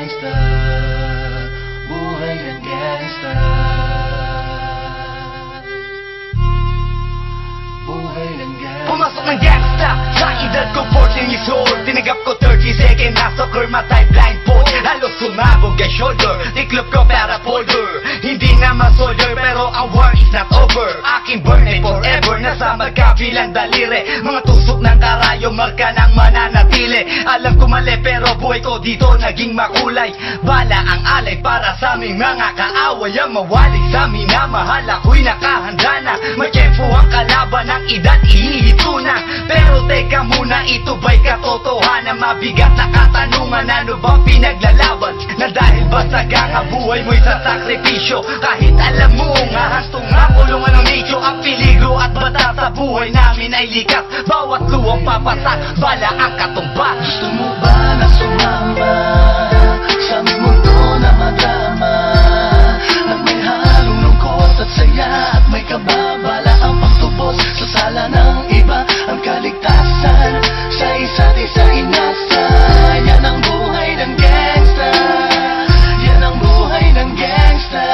gangsta, buhay ng gangsta, buhay ng gangsta. Pumasok ng gangsta sa edad ko 14 years old. Tinagap ko 30 second na soccer matay blindfold. Halos sumabog ang shoulder, tiklop ko para folder. Hindi nga ma-solder pero ang war is not over. Aking burn ay forever, nasa magkabilang daliri. Mga tusok ng karayo, marka ng mananatili. Alam ko mali pero buhay ko dito naging makulay. Bala ang alay para sa aming mga kaaway. Ang mawali sa amin na mahal ako'y nakahanda na. May tempo ang kalaban ng edad ihihito na. Pero teka muna, ito ba'y katotohanan? Mabigat na katanungan, ano bang pinaglalaban? Na dahil ba sagang ang buhay mo'y sa sakripisyo? Kahit alam mo nga hastong nga kulungan ng nicho. Ang peligro at bata sa buhay namin ay likas. Bawat luwang papasak, bala ang katumba. Gusto mo ba na sumama sa aming mundo na madrama? At may halong lungkot at saya, at may kababala ang pagtubos sa sala ng iba. Ang kaligtasan sa isa't isa inasa. Yan ang buhay ng gangsta, yan ang buhay ng gangsta,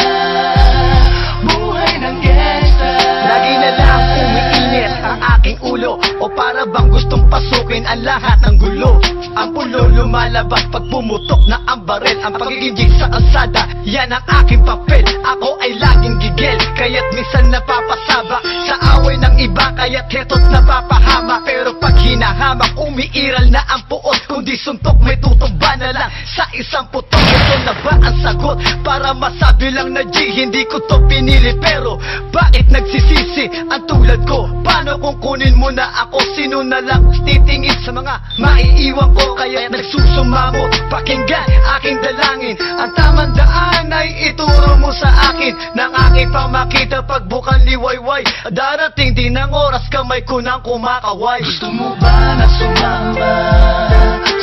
buhay ng gangsta. Lagi na lang umiinit ang aking ulo, o para bang gustong pasukin ang lahat ng gulo. Ang pulo lumalabas pag pumutok na ang baril. Ang pagiging sa kalsada, yan ang aking papel. Ako ay laging gigil, kaya't minsan napapasaba sa away ng iba, kaya't heto't napapahama. Pero pag hinahamak, umiiral na ang puot. Kundi suntok may tutumba na lang sa isang putok. Ito na ba ang sagot para masabi lang na G, hindi ko to pinili? Pero bakit nagsisisi ang tulad ko? Paano kung kunin mo na ako? Sino na lang titingin sa mga maiiwan ko? Kaya nagsusumamo, pakinggan aking dalangin. Ang tamang daan ay ituro mo sa akin, nang aking pamakita pagbukan liwayway. Darating din ang oras, kamay ko nang kumakaway. Gusto mo ba na sumama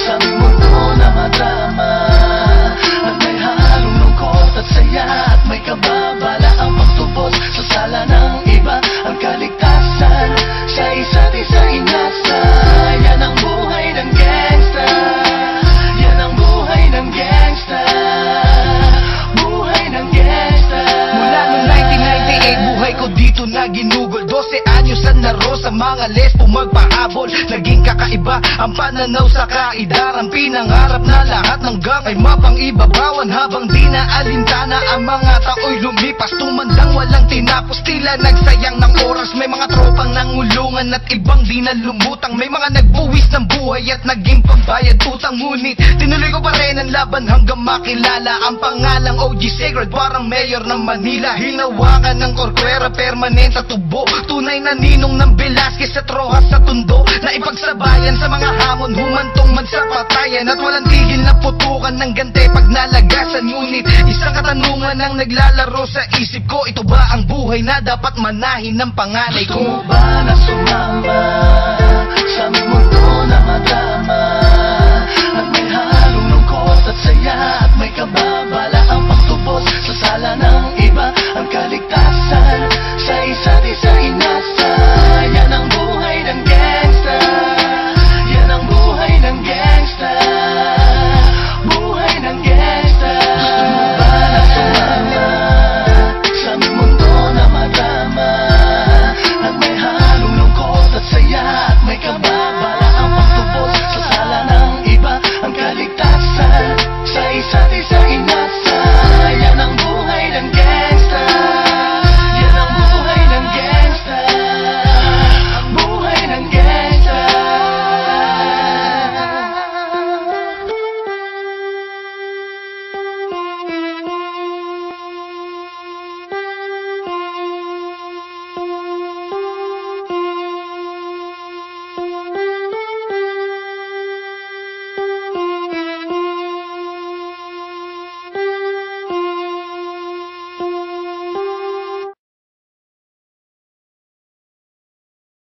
sa aming mundo na madrama? At may halong lungkot at saya, at may kababala ang pagtubos sa sala ng iba. Ang kaligtasan sa isa't isa inasa. Yan ang buhay ng gangsta, yan ang buhay ng gangsta, buhay ng gangsta. Mula noong 1998, buhay ko dito na ginugol. 12 anyos ang naro sa mga lesbo magpahabol. Naging kakaiba ang pananaw sa kaidaran. Pinangarap na lahat ng gang ay mapang-ibabawan. Habang di na alintana ang mga tao'y lumipas, tumandang walang tinapos, tila nagsayang ng oras. May mga tropang nangulungan at ibang di na lumutang. May mga nagbuwis ng buhay at naging pambayad utang. Ngunit tinuloy ko pa rin ang laban hanggang makilala ang pangalang OG Sacred, parang mayor ng Manila. Hinawakan ng korkwera, permanent sa tubo. Tunay na ninong ng Velasquez at Rojas sa tundo, na ipagsabayan sa mga hamon, humantong man sa patayan. At walang tigil na putukan ng gante pag nalagasan. Ngunit isang katanungan ang naglalaro sa isip ko, ito ba ang buhay na dapat manahin ng panganay ko? Gusto mo ba na sumama sa aming mundo na madrama? At may halong lungkot at saya, at may kababala ang pagtubos sa sala ng iba. Ang kaligtasan sa isa't isa inasa. Yan ang buhay ng gangsta, yan ang buhay ng gangsta, buhay ng gangsta. Gusto mo ba na sumama sa aming mundo na madrama? At may halong lungkot at saya, at may kababala ang pagtubos sa sala ng iba. Ang kaligtasan sa isa't isa inasa. Yan ang buhay ng gangsta, yan ang buhay ng gangsta, buhay ng gangsta.